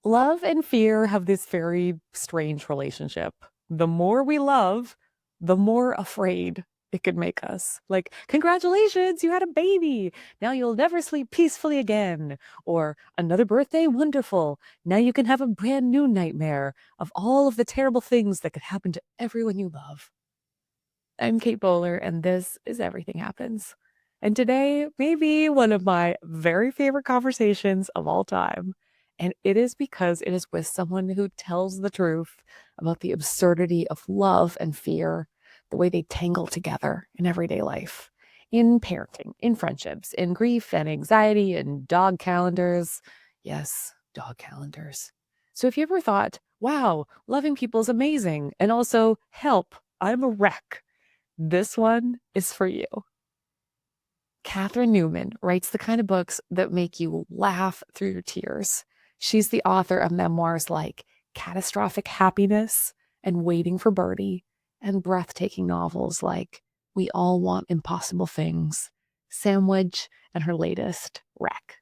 Love and fear have this very strange relationship. The more we love, the more afraid it could make us. Like, congratulations, you had a baby. Now you'll never sleep peacefully again. Or another birthday, wonderful. Now you can have a brand new nightmare of all of the terrible things that could happen to everyone you love. I'm Kate Bowler, and this is Everything Happens. And today, maybe one of my very favorite conversations of all time. And it is because it is with someone who tells the truth about the absurdity of love and fear, the way they tangle together in everyday life, in parenting, in friendships, in grief and anxiety, in dog calendars. Yes, dog calendars. So if you ever thought, wow, loving people is amazing, and also, help, I'm a wreck, this one is for you. Catherine Newman writes the kind of books that make you laugh through your tears. She's the author of memoirs like Catastrophic Happiness and Waiting for Birdie, and breathtaking novels like We All Want Impossible Things, Sandwich, and her latest, Wreck.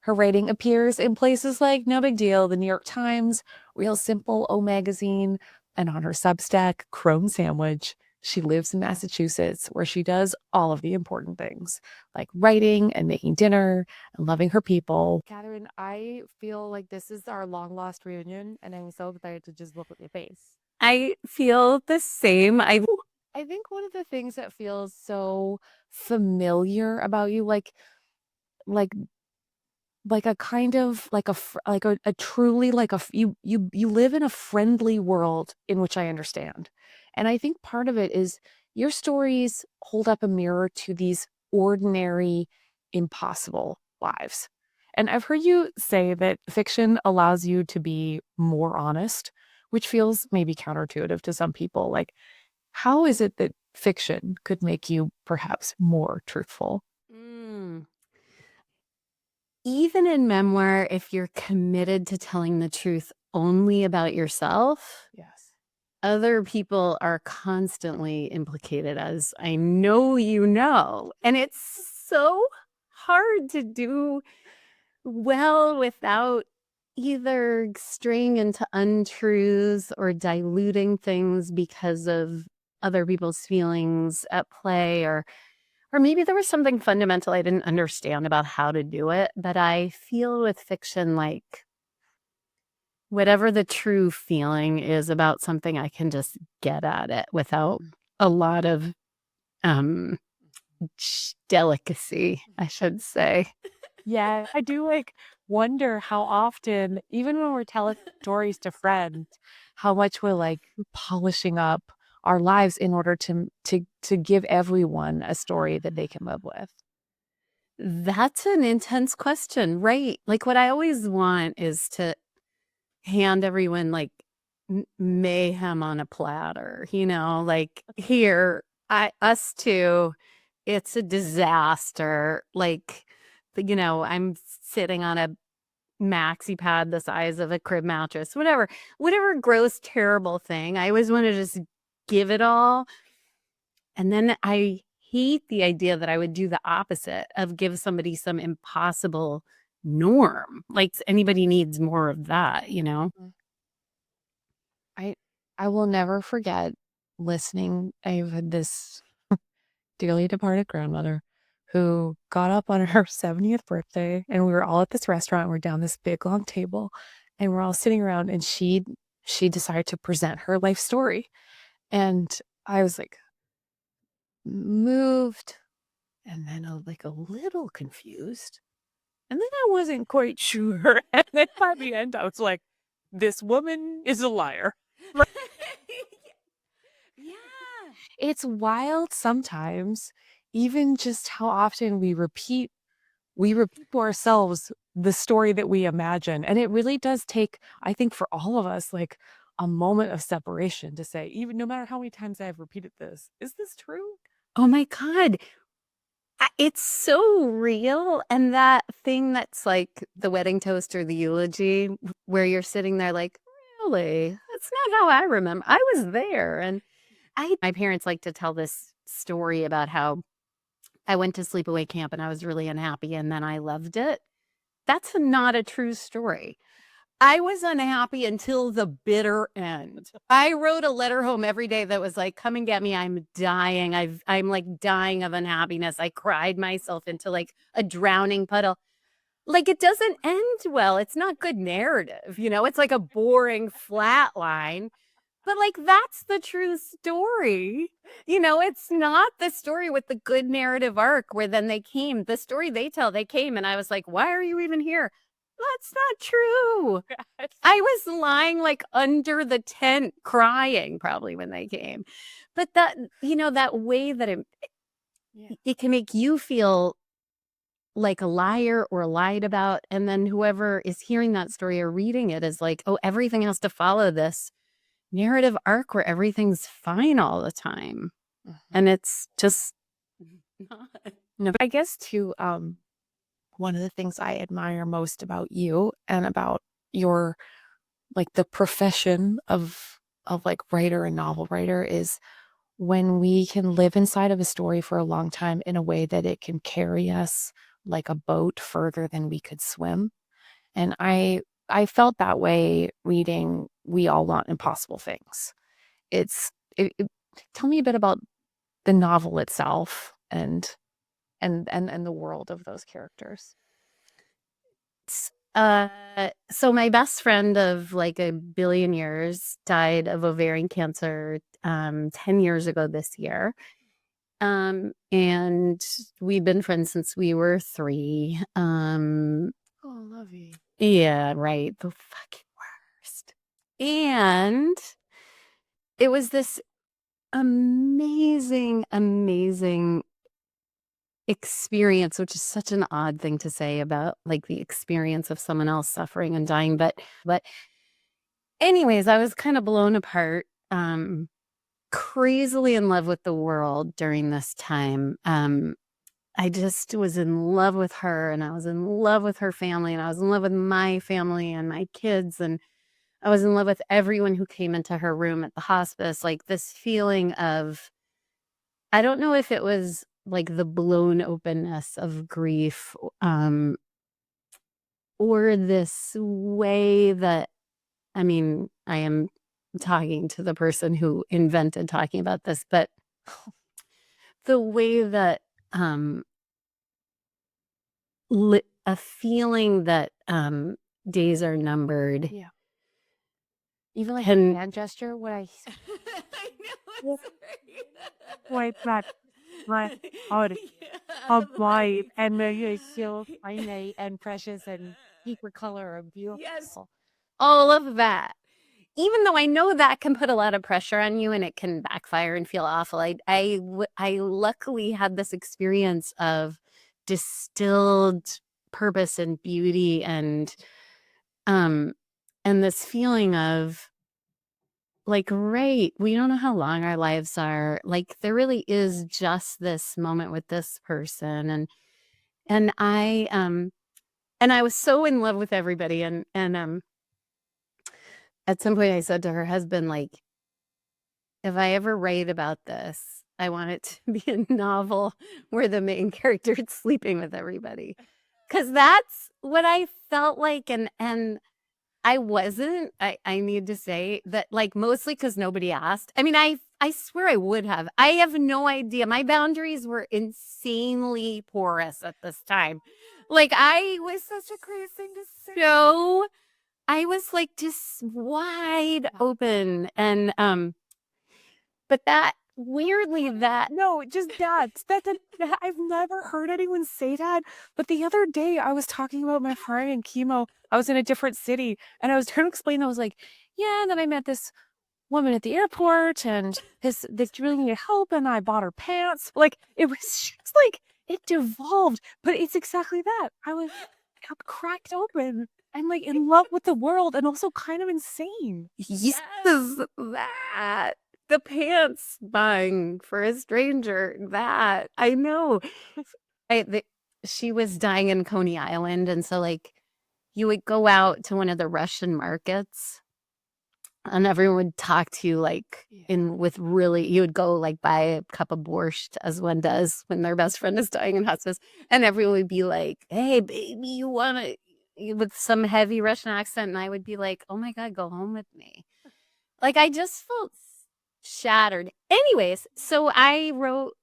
Her writing appears in places like No Big Deal, The New York Times, Real Simple, O Magazine, and on her Substack, Chrome Sandwich. She lives in Massachusetts, where she does all of the important things, like writing and making dinner and loving her people. Catherine, I feel like this is our long lost reunion, and I'm so excited to just look at your face. I feel the same. I think one of the things that feels so familiar about you, like a kind of like a truly like you live in a friendly world in which I understand. And I think part of it is your stories hold up a mirror to these ordinary, impossible lives. And I've heard you say that fiction allows you to be more honest, which feels maybe counterintuitive to some people. Like, how is it that fiction could make you perhaps more truthful? Mm. Even in memoir, if you're committed to telling the truth only about yourself, Yes. other people are constantly implicated, as I know you know. And it's so hard to do well without either straying into untruths or diluting things because of other people's feelings at play, or maybe there was something fundamental I didn't understand about how to do it. But I feel with fiction, like whatever the true feeling is about something, I can just get at it without a lot of um delicacy, I should say. Yeah, I do wonder how often, even when we're telling stories to friends, how much we're polishing up our lives in order to give everyone a story that they can live with. That's an intense question, right? Like, what I always want is to hand everyone like mayhem on a platter, like, here, us two, it's a disaster. Like, I'm sitting on a maxi pad the size of a crib mattress, whatever gross, terrible thing. I always want to just give it all. And then I hate the idea that I would do the opposite of give somebody some impossible norm. Like, anybody needs more of that, you know? Mm. I will never forget listening. I've had this dearly departed grandmother who got up on her 70th birthday, and we were all at this restaurant. We're down this big long table, and we're all sitting around, and she decided to present her life story. And I was like moved, and then a little confused. And then I wasn't quite sure. And then by the end, I was like, this woman is a liar. Yeah. It's wild sometimes, even just how often we repeat to ourselves the story that we imagine. And it really does take, I think, for all of us, like a moment of separation to say, even no matter how many times I've repeated this, is this true? Oh my God. It's so real. And that thing that's like the wedding toast or the eulogy, where you're sitting there like, really? That's not how I remember. I was there. And my parents like to tell this story about how I went to sleepaway camp and I was really unhappy and then I loved it. That's not a true story. I was unhappy until the bitter end. I wrote a letter home every day that was like, come and get me. I'm dying. I'm like dying of unhappiness. I cried myself into like a drowning puddle. Like, it doesn't end well. It's not good narrative, you know? It's like a boring flat line. But like, that's the true story. You know, it's not the story with the good narrative arc where then they came. The story they tell, they came, and I was like, why are you even here? That's not true. I was lying like under the tent crying probably when they came. But that, you know, that way that it can make you feel like a liar or lied about. And then whoever is hearing that story or reading it is like, oh, everything has to follow this narrative arc where everything's fine all the time. And it's just not. No, but I guess too, one of the things I admire most about you and about your like the profession of like writer and novel writer is when we can live inside of a story for a long time in a way that it can carry us like a boat further than we could swim. And I felt that way reading We All Want Impossible Things. Tell me a bit about the novel itself and the world of those characters. So my best friend of like a billion years died of ovarian cancer 10 years ago this year. And we've been friends since we were 3. Oh, lovey. Yeah, right. The fucking worst. And it was this amazing, amazing experience, which is such an odd thing to say about like the experience of someone else suffering and dying. But anyways, I was kind of blown apart, crazily in love with the world during this time. I just was in love with her, and I was in love with her family, and I was in love with my family and my kids, and I was in love with everyone who came into her room at the hospice. Like this feeling of, I don't know if it was like the blown openness of grief, or this way that, I mean, I am talking to the person who invented talking about this, but the way that a feeling that days are numbered. Yeah. Even like a hand gesture, what I know, like that my heart of life and may so finite and precious and deeper color and beautiful. Yes, all of that. Even though I know that can put a lot of pressure on you and it can backfire and feel awful, I luckily had this experience of distilled purpose and beauty and this feeling of like, right, we don't know how long our lives are. Like there really is just this moment with this person. And I was so in love with everybody. And at some point I said to her husband, like, if I ever write about this, I want it to be a novel where the main character is sleeping with everybody. Cause that's what I felt like. And I wasn't, I need to say that, like, mostly because nobody asked. I mean, I swear I would have. I have no idea. My boundaries were insanely porous at this time. Like, I was such a crazy thing to say. So I was like just wide open. And but that weirdly that No, just that. I've never heard anyone say that. But the other day I was talking about my friend and chemo. I was in a different city and I was trying to explain. I was like, yeah, and then I met this woman at the airport and this really needed help and I bought her pants. Like it was just like it devolved. But it's exactly that. I got cracked open. I'm like in love with the world and also kind of insane. yes, that the pants buying for a stranger, that I know. She was dying in Coney Island, and so like you would go out to one of the Russian markets and everyone would talk to you like with really, you would go like buy a cup of borscht as one does when their best friend is dying in hospice, and everyone would be like, hey baby, you want to with some heavy Russian accent, and I would be like, oh my God, go home with me. Like, I just felt shattered. Anyways, so I wrote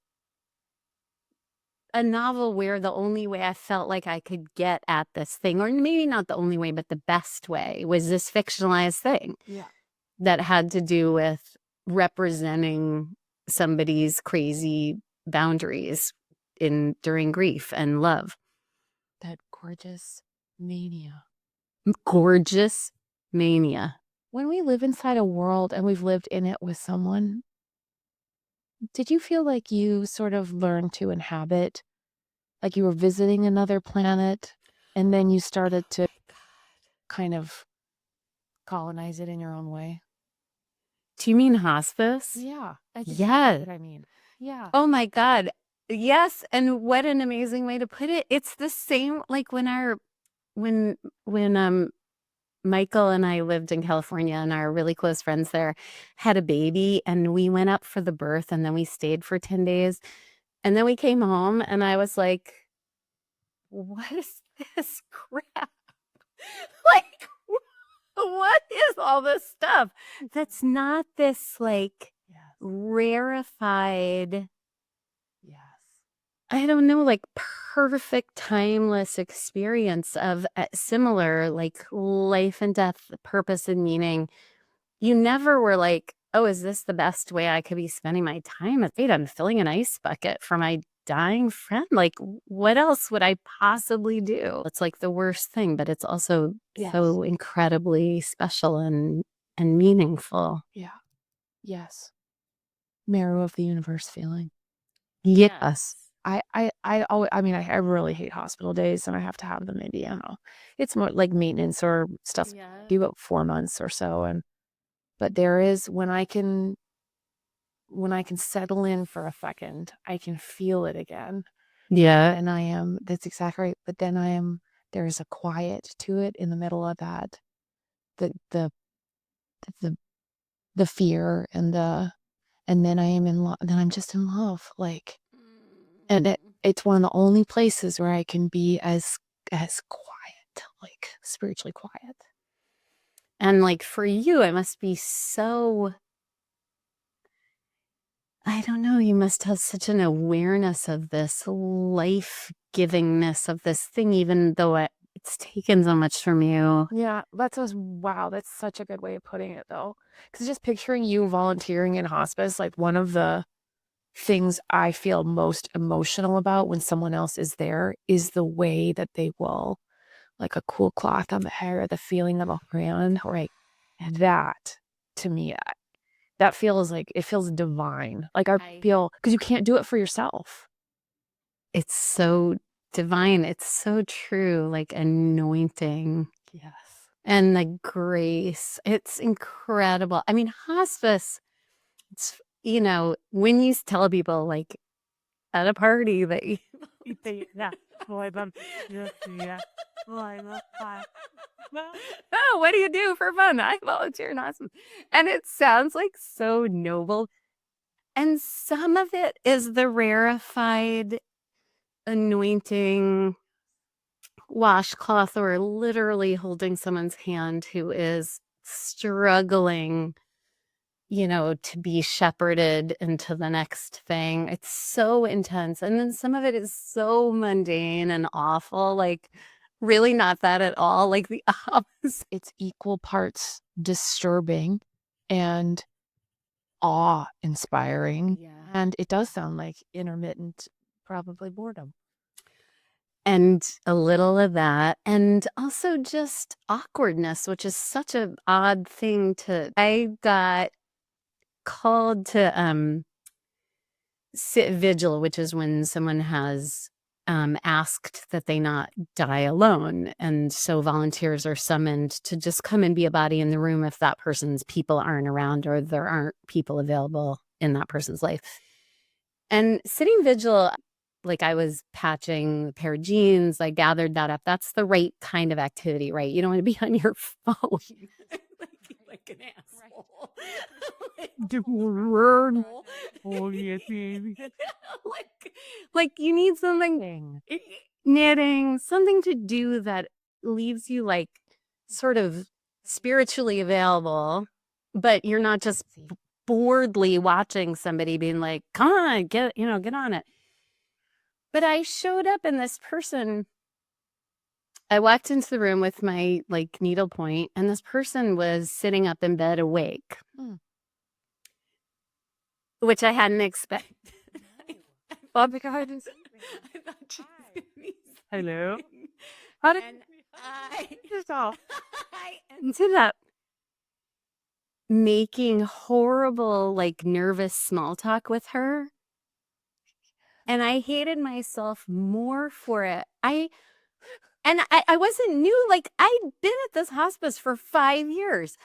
a novel where the only way I felt like I could get at this thing, or maybe not the only way, but the best way, was this fictionalized thing that had to do with representing somebody's crazy boundaries during grief and love. That gorgeous mania. Gorgeous mania. When we live inside a world and we've lived in it with someone, did you feel like you sort of learned to inhabit, like you were visiting another planet, and then you started to kind of colonize it in your own way? Do you mean hospice? Yeah. Yeah. What I mean. Yeah. Oh my God. Yes. And what an amazing way to put it. It's the same like when Michael and I lived in California, and our really close friends there had a baby, and we went up for the birth, and then we stayed for 10 days. And then we came home, and I was like, what is this crap? Like, what is all this stuff that's not this like rarefied, I don't know, like perfect timeless experience of similar like life and death, purpose and meaning. You never were like, oh, is this the best way I could be spending my time? Wait, I'm filling an ice bucket for my dying friend. Like, what else would I possibly do? It's like the worst thing, but it's also so incredibly special and meaningful. Yeah. Yes. Marrow of the universe feeling. Yes. I really hate hospital days, and I have to have them. Maybe, I don't know. It's more like maintenance or stuff. Yeah. Do about 4 months or so, but there is when I can settle in for a second, I can feel it again. Yeah. And that's exactly right. But then there's a quiet to it in the middle of that. The fear and then I am in love. Then I'm just in love. Like, and it's one of the only places where I can be as quiet, like spiritually quiet. And like for you, it must be so, I don't know, you must have such an awareness of this life-givingness of this thing, even though it's taken so much from you. Yeah, wow, that's such a good way of putting it, though. Because just picturing you volunteering in hospice, like one of the things I feel most emotional about when someone else is there is the way that they will, like a cool cloth on the hair, the feeling of a hand, right? And that, to me, that feels like, it feels divine. Like I feel, because you can't do it for yourself. It's so divine. It's so true. Like anointing. Yes. And the grace. It's incredible. I mean, hospice, it's, when you tell people like at a party that you oh, what do you do for fun? I volunteer in hospice. And it sounds like so noble. And some of it is the rarefied anointing washcloth, or literally holding someone's hand who is struggling, to be shepherded into the next thing. It's so intense. And then some of it is so mundane and awful, like really not that at all, like the opposite. It's equal parts disturbing and awe-inspiring. Yeah. And it does sound like intermittent, probably boredom. And a little of that, and also just awkwardness, which is such an odd thing I got called to sit vigil, which is when someone has asked that they not die alone. And so volunteers are summoned to just come and be a body in the room if that person's people aren't around or there aren't people available in that person's life. And sitting vigil, like I was patching a pair of jeans, I gathered that up. That's the right kind of activity, right? You don't want to be on your phone. like an asshole. like you need something, knitting, something to do that leaves you like sort of spiritually available, but you're not just boredly watching somebody being like, come on, get on it. But I showed up and this person, I walked into the room with my like needlepoint, and this person was sitting up in bed awake, which I hadn't expected. Oh my God. I thought she was gonna be Hello. sleeping. How did And I yourself? ended up making horrible, like nervous small talk with her. And I hated myself more for it. I wasn't new. Like, I'd been at this hospice for 5 years.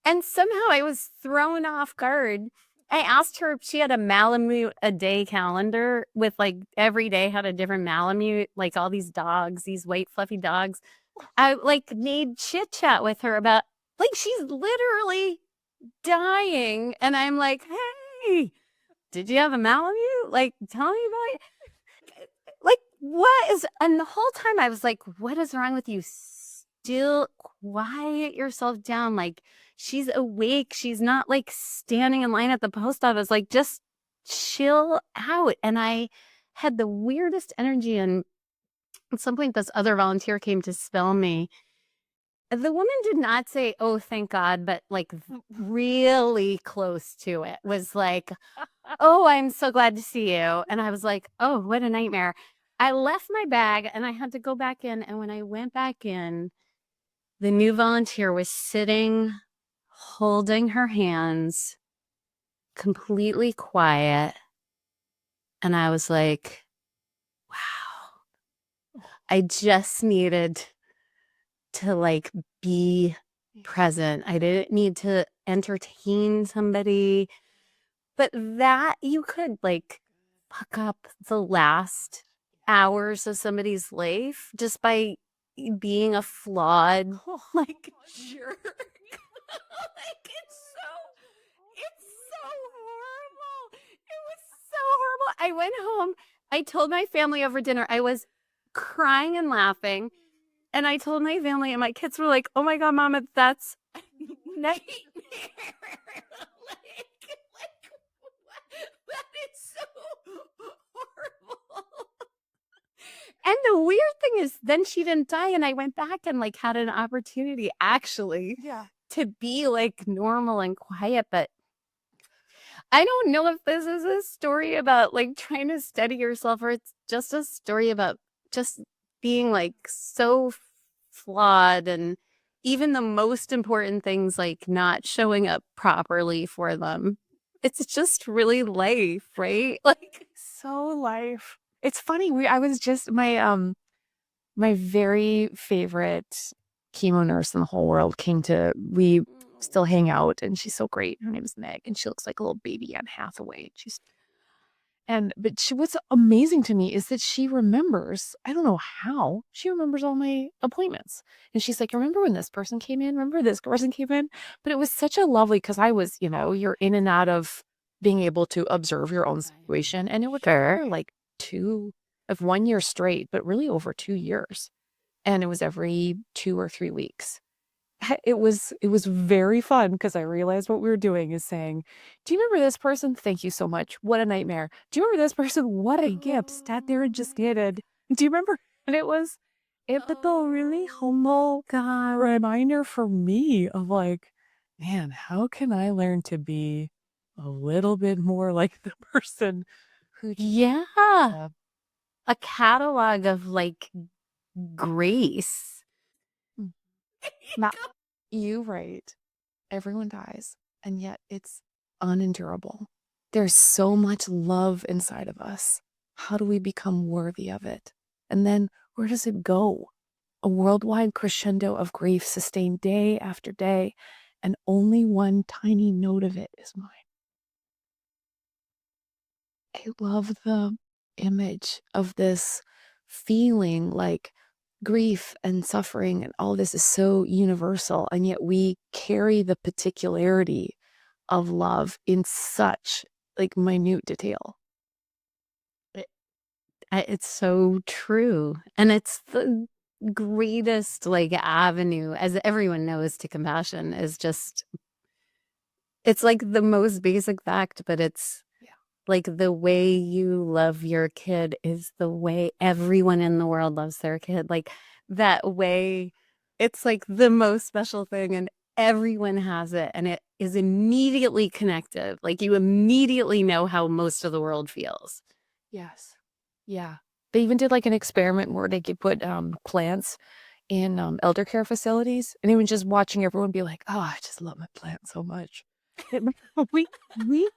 And somehow I was thrown off guard. I asked her if she had a Malamute a day calendar with like every day had a different Malamute, like all these dogs, these white fluffy dogs. I like made chit chat with her about like she's literally dying. And I'm like, hey, did you have a Malamute? Like, tell me about it. Like, what is, and the whole time I was like, what is wrong with you? Still quiet yourself down. Like, she's awake. She's not like standing in line at the post office. Like, just chill out. And I had the weirdest energy. And at some point, this other volunteer came to spell me. The woman did not say, oh, thank God, but like really close to it was like, oh, I'm so glad to see you. And I was like, oh, what a nightmare. I left my bag and I had to go back in. And when I went back in, the new volunteer was sitting, holding her hands, completely quiet. And I was like, wow, I just needed to like be present. I didn't need to entertain somebody, but that you could like fuck up the last hours of somebody's life just by being a flawed like jerk. Like it's so horrible. It was so horrible. I went home. I told my family over dinner. I was crying and laughing. And I told my family, and my kids were like, oh my God, Mama, that's a nightmare. That is so horrible. And the weird thing is, then she didn't die, and I went back and like had an opportunity actually to be like normal and quiet. But I don't know if this is a story about like trying to steady yourself, or it's just a story about just being like so flawed, and even the most important things like not showing up properly for them. It's just really life, right? Like So life. It's funny. I was just my very favorite chemo nurse in the whole world we still hang out, and she's so great. Her name is Meg, and she looks like a little baby Anne Hathaway. What's amazing to me is that she remembers, I don't know how, she remembers all my appointments. And she's like, remember when this person came in? Remember this person came in? But it was such a lovely, because I was, you're in and out of being able to observe your own situation. And it was like 1 year straight, but really over 2 years. And it was every 2 or 3 weeks. It was very fun, because I realized what we were doing is saying, do you remember this person? Thank you so much. What a nightmare. Do you remember this person? What a gift. Sat there and just knitted. Do you remember? And but the really humble reminder for me of like, man, how can I learn to be a little bit more like the person who yeah, a catalog of like grace. You right. Everyone dies, and yet it's unendurable. There's so much love inside of us. How do we become worthy of it? And then where does it go? A worldwide crescendo of grief sustained day after day, and only one tiny note of it is mine. I love the image of this feeling like grief and suffering and all this is so universal, and yet we carry the particularity of love in such like minute detail. It's so true. And it's greatest like avenue, as everyone knows, to compassion is just, it's like the most basic fact, but it's like the way you love your kid is the way everyone in the world loves their kid. Like that way, it's like the most special thing, and everyone has it, and it is immediately connected. Like you immediately know how most of the world feels. Yes. Yeah. They even did like an experiment where they could put plants in elder care facilities, and even just watching everyone be like, "Oh, I just love my plant so much." It- we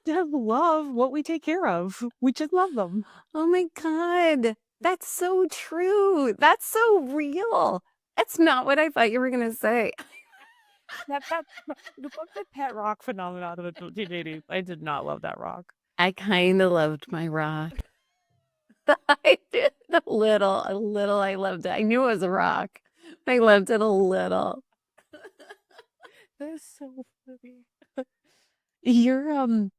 just love what we take care of. We just love them. Oh my God. That's so true. That's so real. That's not what I thought you were going to say. That the book, the pet rock phenomenon of the 1980s. I did not love that rock. I kind of loved my rock. I did a little. I loved it. I knew it was a rock. I loved it a little. That's so funny. Your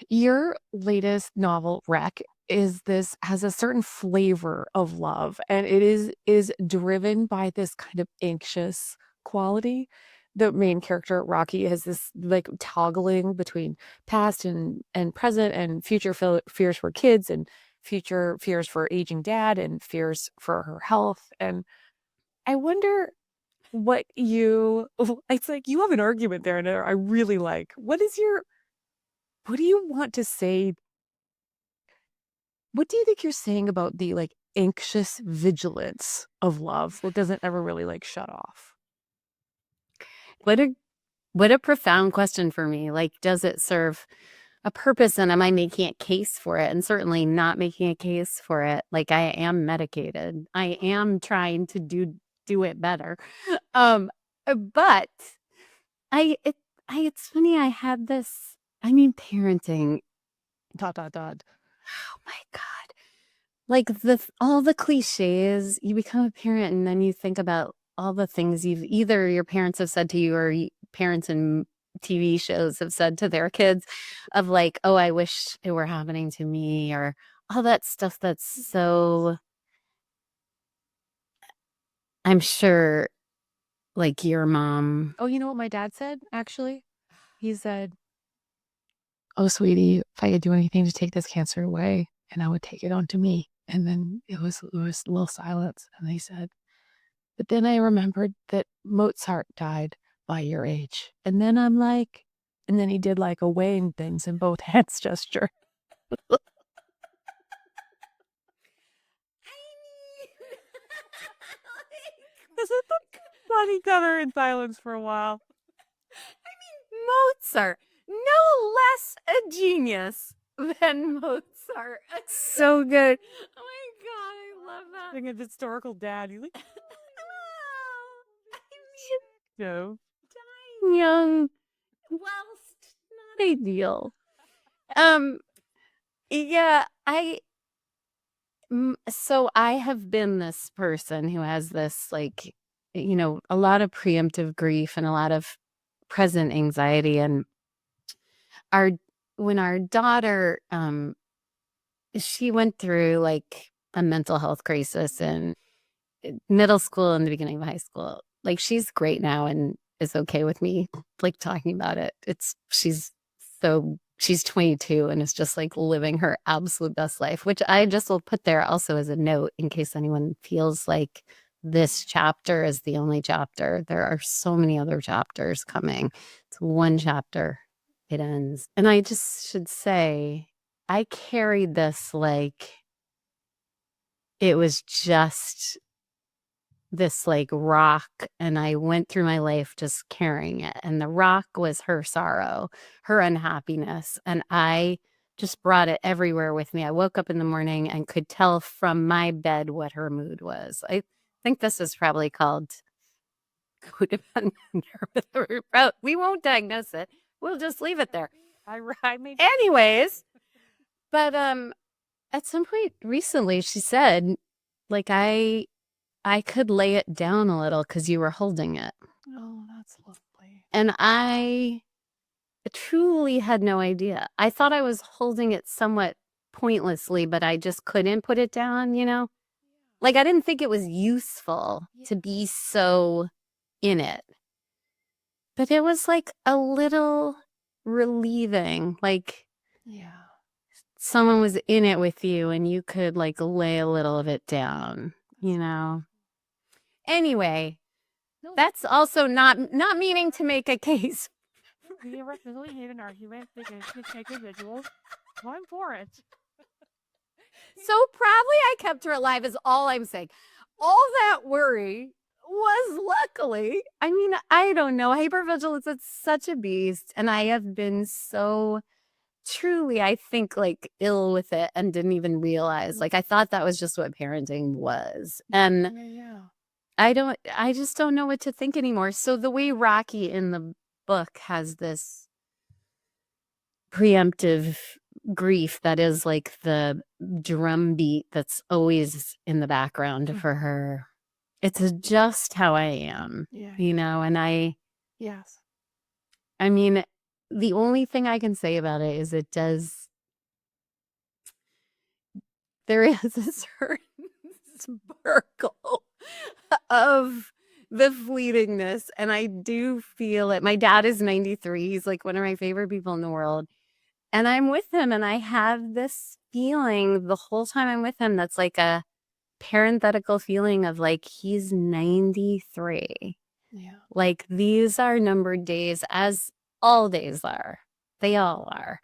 your latest novel, Wreck, has a certain flavor of love, and it is driven by this kind of anxious quality. The main character, Rocky, has this like toggling between past and present and future fears for kids and future fears for aging dad and fears for her health. And I wonder what you it's like you have an argument there, and I really like. What do you want to say? What do you think you're saying about the, like, anxious vigilance of love that doesn't ever really, like, shut off? What a profound question for me. Like, does it serve a purpose, and am I making a case for it? And certainly not making a case for it. Like, I am medicated. I am trying to do it better. But I it it's funny, I had this, I mean, parenting, Dot, dot, dot. oh my God. Like all the cliches, you become a parent and then you think about all the things either your parents have said to you, or parents in TV shows have said to their kids, of like, oh, I wish it were happening to me, or all that stuff that's so, I'm sure, like your mom. Oh, you know what my dad said, actually? He said, "Oh, sweetie, if I could do anything to take this cancer away, and I would take it onto me." And then it was a little silence, and he said, "But then I remembered that Mozart died by your age." And then I'm like, and then he did, like, a weighing things in both hands gesture. Isn't that funny? Cover in silence for a while. Mozart, no less a genius than Mozart. So good. Oh my God, I love that. Being a historical dad, you like, I no. mean, dying young, whilst not ideal. Yeah, so I have been this person who has this, like, a lot of preemptive grief and a lot of present anxiety. And our when our daughter, she went through like a mental health crisis in middle school and the beginning of high school. Like, she's great now and is okay with me like talking about it. She's 22 and is just like living her absolute best life, which I just will put there also as a note in case anyone feels like this chapter is the only chapter. There are so many other chapters coming. It's one chapter. It ends. And I just should say, I carried this like it was just this like rock, and I went through my life just carrying it. And the rock was her sorrow, her unhappiness. And I just brought it everywhere with me. I woke up in the morning and could tell from my bed what her mood was. I think this is probably called codependent nervous. We won't diagnose it. We'll just leave it there. I made Anyways, but at some point recently she said, like, I could lay it down a little because you were holding it. Oh, that's lovely. And I truly had no idea. I thought I was holding it somewhat pointlessly, but I just couldn't put it down, Like, I didn't think it was useful to be so in it. But it was like a little relieving. Like someone was in it with you and you could like lay a little of it down, you know? Anyway, that's also not meaning to make a case. We originally hate an argument because we take individuals. I'm for it. So probably I kept her alive is all I'm saying. All that worry was luckily, I mean, I don't know. Hypervigilance, it's such a beast. And I have been so truly, I think, like ill with it and didn't even realize. Like I thought that was just what parenting was. And I just don't know what to think anymore. So the way Rocky in the book has this preemptive grief that is like the drum beat that's always in the background for her. It's just how I am, you know, and I mean, the only thing I can say about it is there is a certain sparkle of the fleetingness, and I do feel it. My dad is 93. He's like one of my favorite people in the world. And I'm with him and I have this feeling the whole time I'm with him that's like a parenthetical feeling of like he's 93. Like these are numbered days, as all days are. They all are.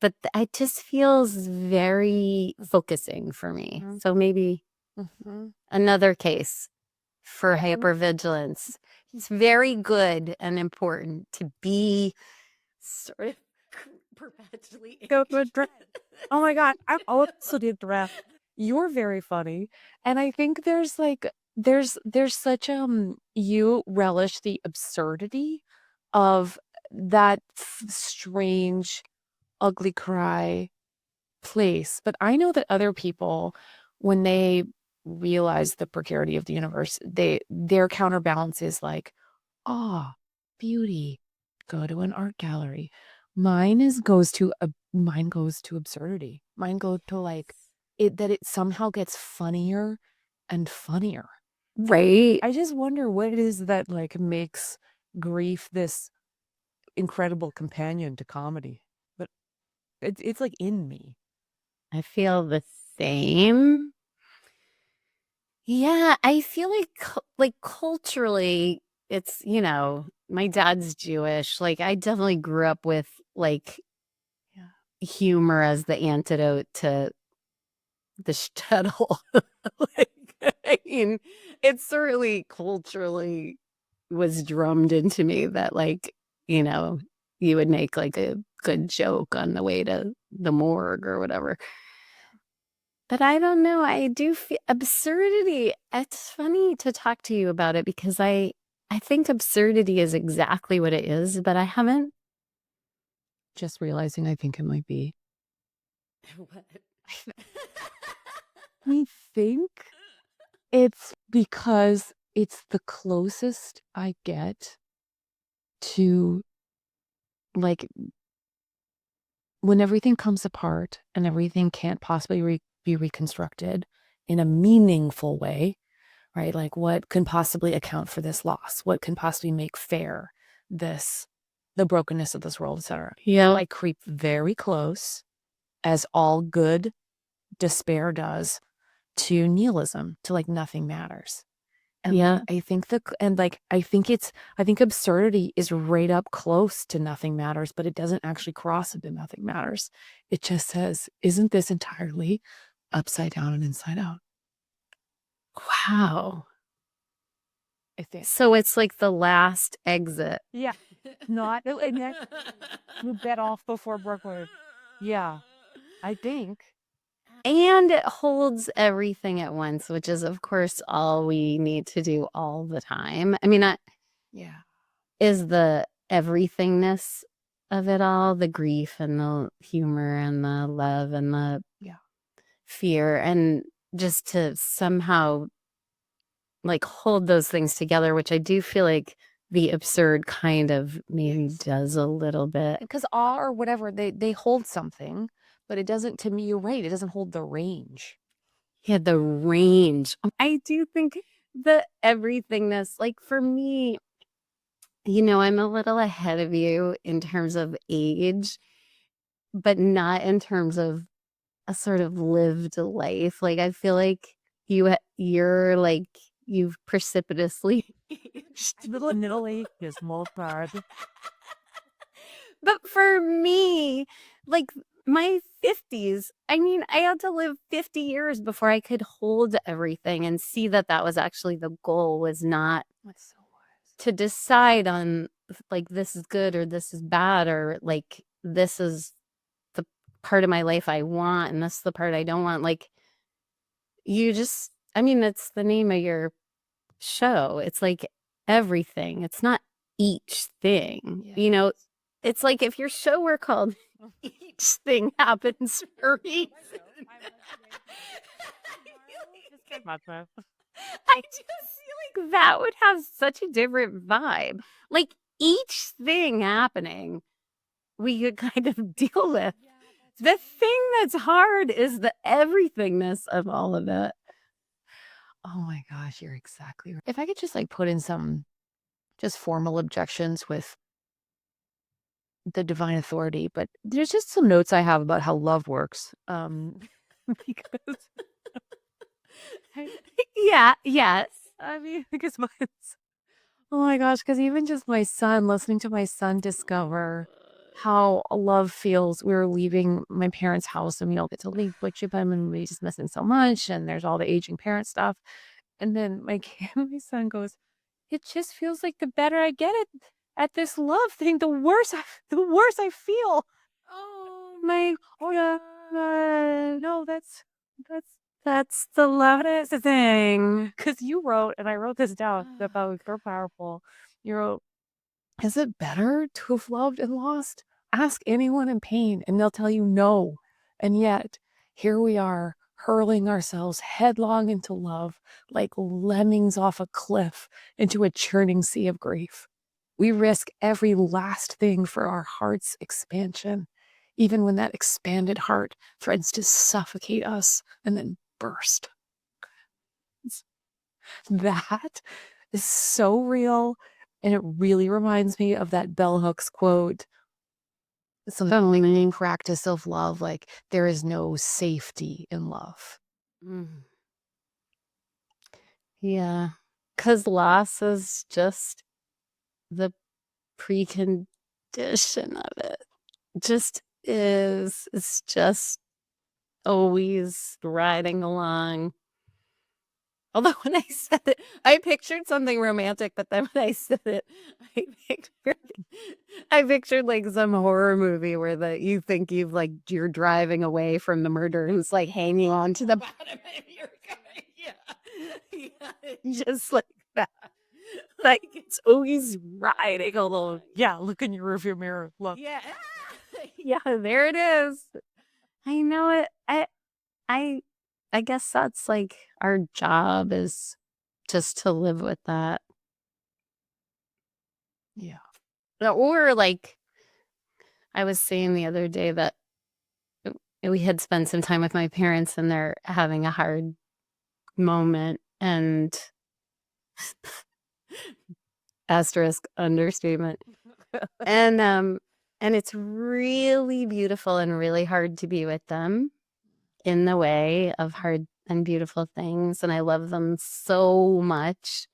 But it just feels very focusing for me. So maybe another case for hypervigilance. It's very good and important to be sort of perpetually Go to a dress. Oh my God, I also did dress. You're very funny, and I think there's like there's such you relish the absurdity of that strange, ugly cry place. But I know that other people, when they realize the precarity of the universe, their counterbalance is like, ah, beauty. Go to an art gallery. Mine goes to absurdity. Mine go to like it somehow gets funnier and funnier. Right. I just wonder what it is that like makes grief this incredible companion to comedy. But it's like in me. I feel the same. Yeah, I feel like culturally it's, you know, my dad's Jewish. Like I definitely grew up with like humor as the antidote to the shtetl. Like, I mean, it certainly culturally was drummed into me that like, you know, you would make like a good joke on the way to the morgue or whatever. But I don't know. I do feel absurdity. It's funny to talk to you about it because I think absurdity is exactly what it is, but I haven't Just realizing I think it might be. What? I think it's because it's the closest I get to like when everything comes apart and everything can't possibly be reconstructed in a meaningful way, right? Like what can possibly account for this loss? What can possibly make fair the brokenness of this world, etc. Yeah. I creep very close, as all good despair does, to nihilism, to like nothing matters. And I think I think absurdity is right up close to nothing matters, but it doesn't actually cross into nothing matters. It just says, isn't this entirely upside down and inside out? Wow. I think. So it's like the last exit. Yeah. Not you bet off before Brooklyn. Yeah. I think. And it holds everything at once, which is, of course, all we need to do all the time. I mean, is the everythingness of it all, the grief and the humor and the love and the fear, and just to somehow like hold those things together, which I do feel like the absurd kind of maybe does a little bit. Because awe or whatever, they hold something, but it doesn't, to me, you're right, it doesn't hold the range. He had the range. I do think the everythingness, like for me, I'm a little ahead of you in terms of age, but not in terms of a sort of lived life. Like I feel like you're like you've precipitously aged. Little middle-aged is most hard. But for me, like my 50s, I mean, I had to live 50 years before I could hold everything and see that that was actually the goal, was not That's so wise. to decide on like this is good or this is bad, or like this is the part of my life I want and this is the part I don't want. Like I mean, it's the name of your show. It's like everything. It's not each thing. Yes. It's like if your show were called Each Thing Happens for a Reason. I just feel like that would have such a different vibe. Like each thing happening, we could kind of deal with. The thing that's hard is the everythingness of all of it. Oh my gosh, you're exactly right. If I could just like put in some just formal objections with the divine authority, but there's just some notes I have about how love works. Because Yeah, yes. I mean, because oh my gosh, because even just my son, listening to my son discover how love feels. We were leaving my parents' house and we all get to leave with him and we just missing so much. And there's all the aging parent stuff. And then my my son goes, "It just feels like the better I get at this love thing, the worse I feel." Oh My oh yeah, no, that's the loudest thing. because you wrote, and I wrote this down about you're powerful. You wrote, "Is it better to have loved and lost? Ask anyone in pain, and they'll tell you no. And yet, here we are, hurling ourselves headlong into love, like lemmings off a cliff into a churning sea of grief. We risk every last thing for our heart's expansion, even when that expanded heart threatens to suffocate us and then burst." That is so real. And it really reminds me of that bell hooks quote. So the limiting practice of love, like there is no safety in love. Mm. Yeah, because loss is just the precondition of it. Just is. It's just always riding along. Although when I said it, I pictured something romantic, but then when I said it, I pictured, I pictured like some horror movie where you think you're driving away from the murder and it's like hanging on to the bottom of your car. Yeah. Yeah. Just like that. Like it's always riding a little. Yeah, look in your rearview mirror. Look. Yeah. Yeah, there it is. I know it. I I guess that's like our job, is just to live with that. Yeah. Or like I was saying the other day that we had spent some time with my parents and they're having a hard moment, and asterisk understatement. And it's really beautiful and really hard to be with them in the way of hard and beautiful things, and I love them so much.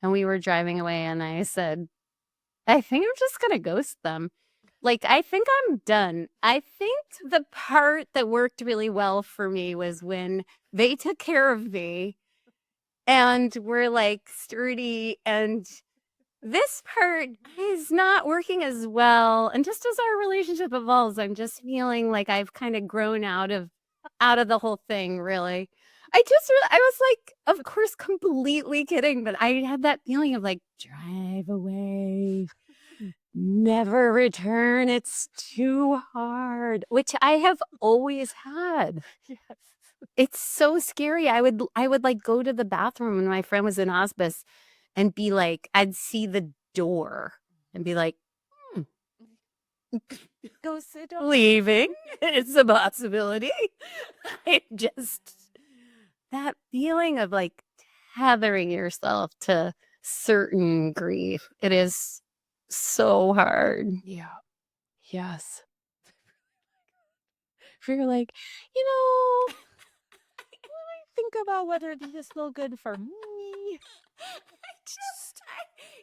And we were driving away and I said, I think I'm just gonna ghost them. Like, I think I'm done. I think the part that worked really well for me was when they took care of me and were like sturdy, and this part is not working as well. And just as our relationship evolves, I'm just feeling like I've kind of grown out of the whole thing, really. I was like, of course, completely kidding, but I had that feeling of like, drive away, never return. It's too hard, which I have always had. Yes. It's so scary. I would like go to the bathroom when my friend was in hospice and be like, I'd see the door and be like, Go sit down. leaving. It's a possibility. I just that feeling of like tethering yourself to certain grief. It is so hard. Yeah. Yes. If you're like, you know, think about whether this will good for me.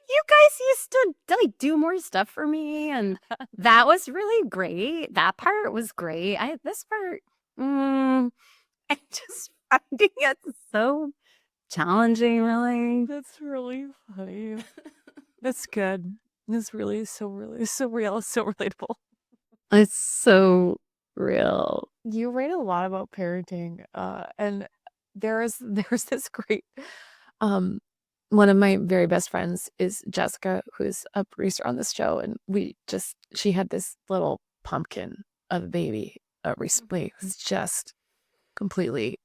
You guys used to like do more stuff for me, and that was really great. That part was great. This part, I'm just finding it so challenging, really. That's really funny. That's good. It's really so real, so relatable. It's so real. You write a lot about parenting, and there's this great um one of my very best friends is Jessica, who's a producer on this show, and she had this little pumpkin of a baby recently. It was just completely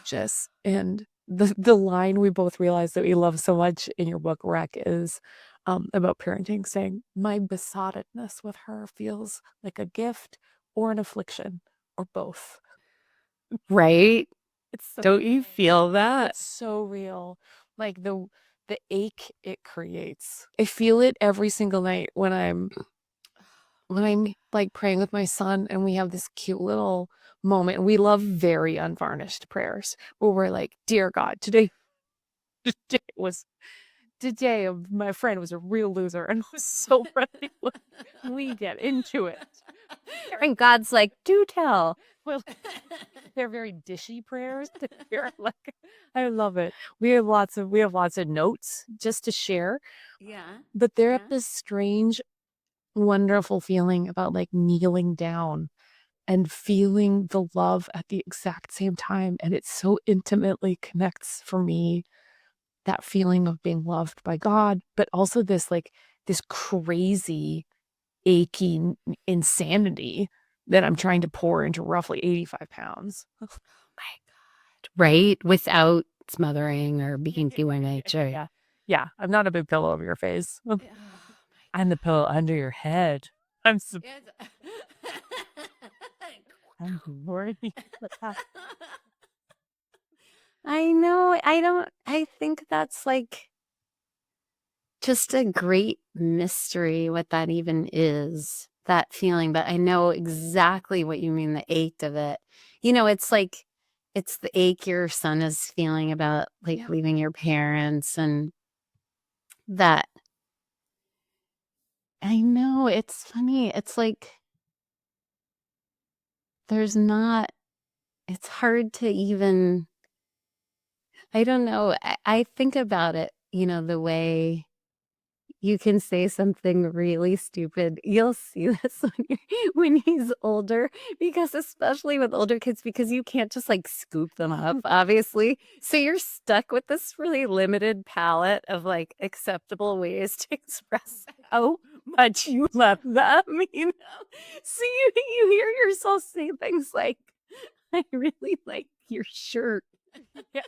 just, and the line we both realized that we love so much in your book, Wreck, is about parenting, saying, "My besottedness with her feels like a gift or an affliction or both." Right? It's so Don't you feel that? It's so real. Like the ache it creates. I feel it every single night when I'm like praying with my son and we have this cute little moment. We love very unvarnished prayers where we're like, "Dear God, today my friend was a real loser and was so ready. We get into it." And God's like, do tell. Well, they're very dishy prayers. They're like, I love it. We have lots of notes just to share, Yeah. but they're at this strange, wonderful feeling about like kneeling down and feeling the love at the exact same time. And it so intimately connects for me, that feeling of being loved by God, but also this crazy, achy insanity that I'm trying to pour into roughly 85 pounds. My God. Right? Without smothering or being too nature. Yeah. Yeah. I'm not a big pillow over your face. I'm the pillow under your head. I'm worthy. I know. I think that's like just a great mystery what that even is, that feeling. But I know exactly what you mean, the ache of it. It's like, it's the ache your son is feeling about like leaving your parents, and that. I know, it's funny. It's like it's hard to even, I don't know. I think about it, the way you can say something really stupid. You'll see this when he's older, because especially with older kids, because you can't just like scoop them up, obviously. So you're stuck with this really limited palette of like acceptable ways to express how much you love them, So you hear yourself say things like, "I really like your shirt." Yeah.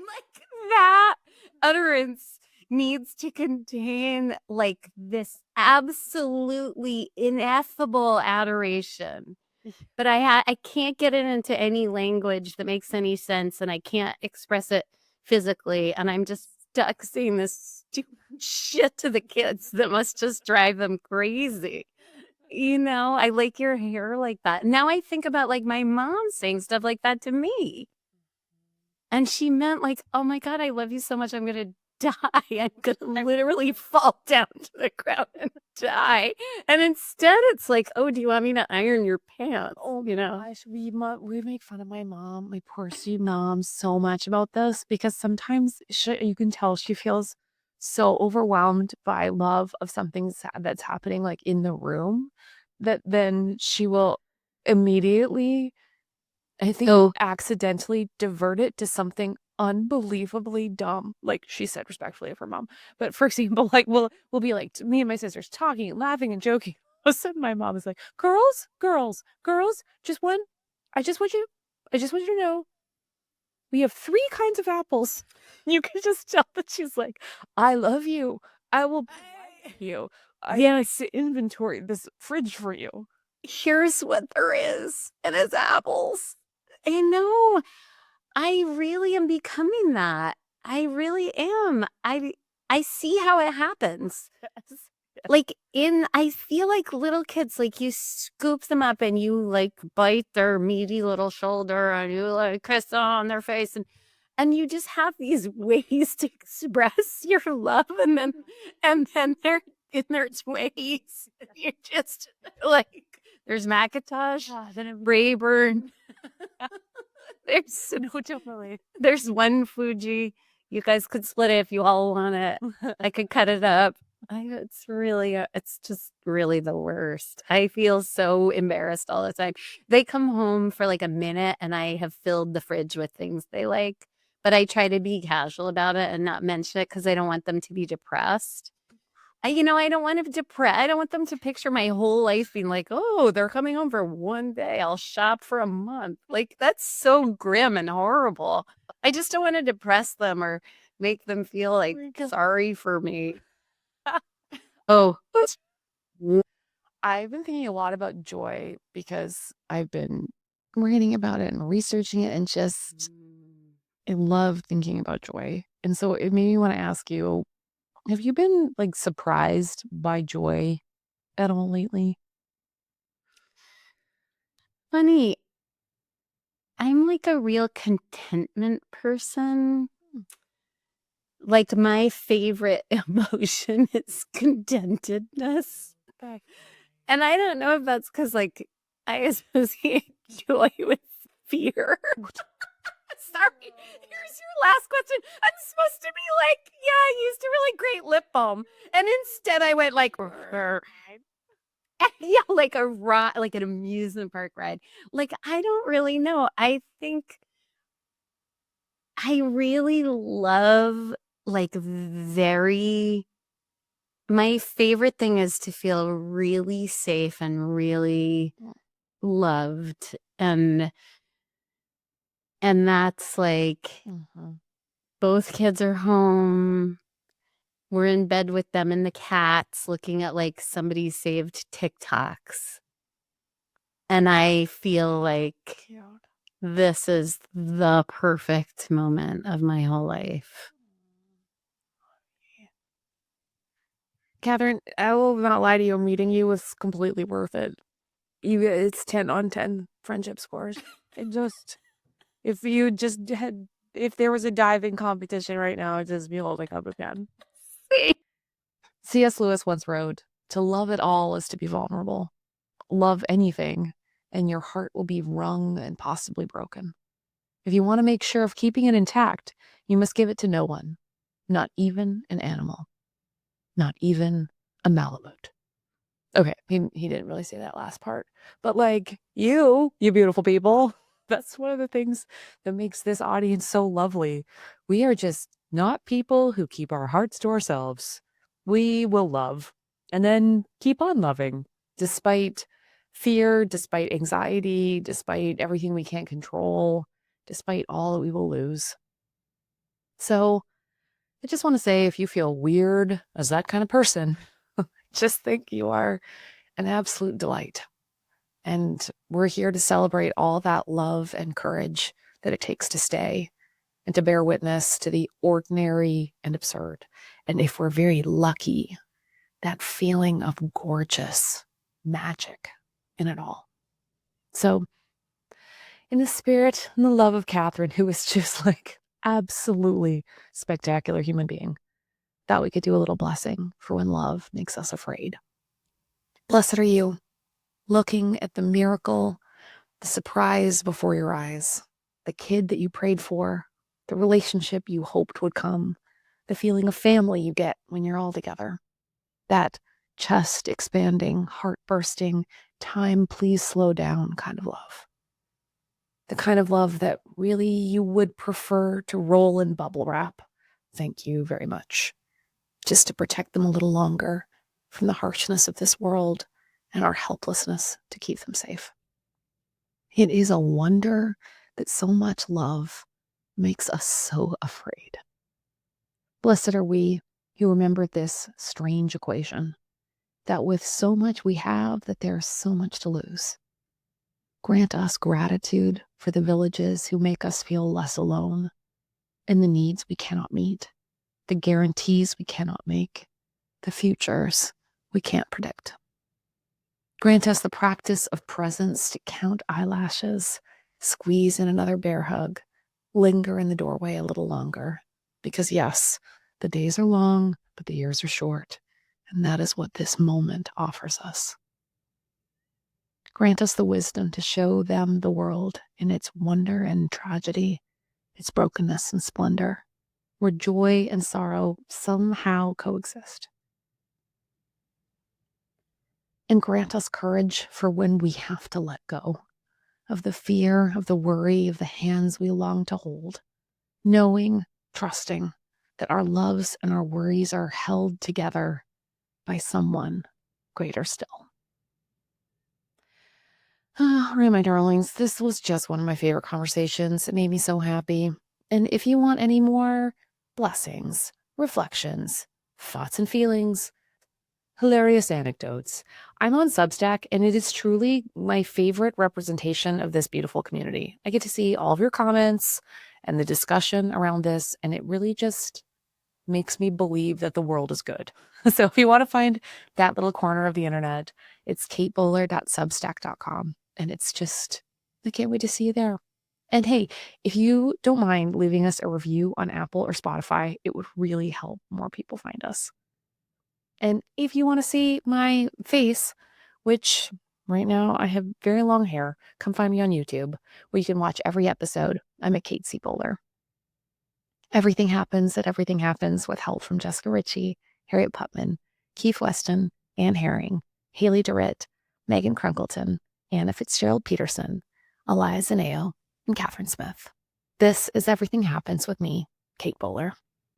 Like, that utterance needs to contain like this absolutely ineffable adoration. But I can't get it into any language that makes any sense, and I can't express it physically, and I'm just stuck saying this stupid shit to the kids that must just drive them crazy. I like your hair like that. Now I think about like my mom saying stuff like that to me. And she meant like, "Oh my God, I love you so much. I'm going to die. I'm going to literally fall down to the ground and die." And instead it's like, "Oh, do you want me to iron your pants?" Oh gosh, we make fun of my mom, my poor sweet mom, so much about this because sometimes you can tell she feels so overwhelmed by love of something that's happening like in the room that then she will immediately, I think, accidentally divert it to something unbelievably dumb, like she said respectfully of her mom. But for example, like we'll be like, me and my sisters talking and laughing and joking. All of a sudden my mom is like, "Girls, girls, girls, I just want you to know we have 3 kinds of apples." You can just tell that she's like, "I love you. I will buy you. Yes. Inventory this fridge for you." Here's what there is, and it's apples. I know. I really am becoming that. I really am. I see how it happens. Like I feel like little kids, like you scoop them up and you like bite their meaty little shoulder and you like kiss on their face and you just have these ways to express your love and then they're in their 20s. You're just like there's Macintosh, then Rayburn. There's No, definitely. there's one Fuji. You guys could split it if you all want it. I could cut it up. It's just really the worst. I feel so embarrassed all the time. They come home for like a minute and I have filled the fridge with things they like, but I try to be casual about it and not mention it because I don't want them to be depressed. I don't want to depress. I don't want them to picture my whole life being like, oh, they're coming home for one day. I'll shop for a month. Like, that's so grim and horrible. I just don't want to depress them or make them feel like sorry for me. Oh, I've been thinking a lot about joy because I've been reading about it and researching it and just I love thinking about joy. And so it made me want to ask you, have you been like surprised by joy at all lately? funny. I'm like a real contentment person. Like, my favorite emotion is contentedness. Okay. And I don't know if that's because, like, I associate joy with fear. Sorry. Here's your last question. I'm supposed to be like, yeah, I used a really great lip balm. And instead I went like, yeah, like a ride, like an amusement park ride. Like, I don't really know. I think I really love like my favorite thing is to feel really safe and really loved. And that's like both kids are home. We're in bed with them and the cats looking at like somebody saved TikToks. And I feel like Cute. this is the perfect moment of my whole life. Catherine, I will not lie to you, meeting you was completely worth it. It's 10 on 10 friendship scores. It just, if there was a diving competition right now, it'd just be holding up again. C.S. Lewis once wrote, "To love at all is to be vulnerable. Love anything, and your heart will be wrung and possibly broken. If you want to make sure of keeping it intact, you must give it to no one, not even an animal, not even a Malamute." Okay, he didn't really say that last part, but like you beautiful people, that's one of the things that makes this audience so lovely. We are just not people who keep our hearts to ourselves. We will love and then keep on loving despite fear, despite anxiety, despite everything we can't control, despite all that we will lose. So I just want to say, if you feel weird as that kind of person, just think you are an absolute delight. And we're here to celebrate all that love and courage that it takes to stay and to bear witness to the ordinary and absurd. And if we're very lucky, that feeling of gorgeous magic in it all. So, in the spirit and the love of Catherine, who is just like absolutely spectacular human being, thought we could do a little blessing for when love makes us afraid. Blessed are you, looking at the miracle, the surprise before your eyes, the kid that you prayed for, the relationship you hoped would come, the feeling of family you get when you're all together, that chest expanding, heart bursting, time please slow down kind of love. The kind of love that really you would prefer to roll in bubble wrap. Thank you very much. Just to protect them a little longer from the harshness of this world and our helplessness to keep them safe. It is a wonder that so much love makes us so afraid. Blessed are we who remember this strange equation, that with so much we have, that there is so much to lose. Grant us gratitude for the villages who make us feel less alone, and the needs we cannot meet, the guarantees we cannot make, the futures we can't predict. Grant us the practice of presence to count eyelashes, squeeze in another bear hug, linger in the doorway a little longer. Because yes, the days are long, but the years are short, and that is what this moment offers us. Grant us the wisdom to show them the world in its wonder and tragedy, its brokenness and splendor, where joy and sorrow somehow coexist. And grant us courage for when we have to let go of the fear, of the worry, of the hands we long to hold, knowing, trusting that our loves and our worries are held together by someone greater still. All right, my darlings, this was just one of my favorite conversations. It made me so happy. And if you want any more blessings, reflections, thoughts and feelings, hilarious anecdotes, I'm on Substack, and it is truly my favorite representation of this beautiful community. I get to see all of your comments and the discussion around this, and it really just makes me believe that the world is good. So if you want to find that little corner of the internet, it's katebowler.substack.com. And it's just, I can't wait to see you there. And hey, if you don't mind leaving us a review on Apple or Spotify, it would really help more people find us. And if you want to see my face, which right now I have very long hair, come find me on YouTube, where you can watch every episode. I'm at Kate C. Bowler. Everything Happens at Everything Happens with help from Jessica Ritchie, Harriet Putman, Keith Weston, Anne Herring, Haley DeRitt, Megan Crunkleton, Anna Fitzgerald Peterson, Elias Zaneo, and Catherine Smith. This is Everything Happens with me, Kate Bowler.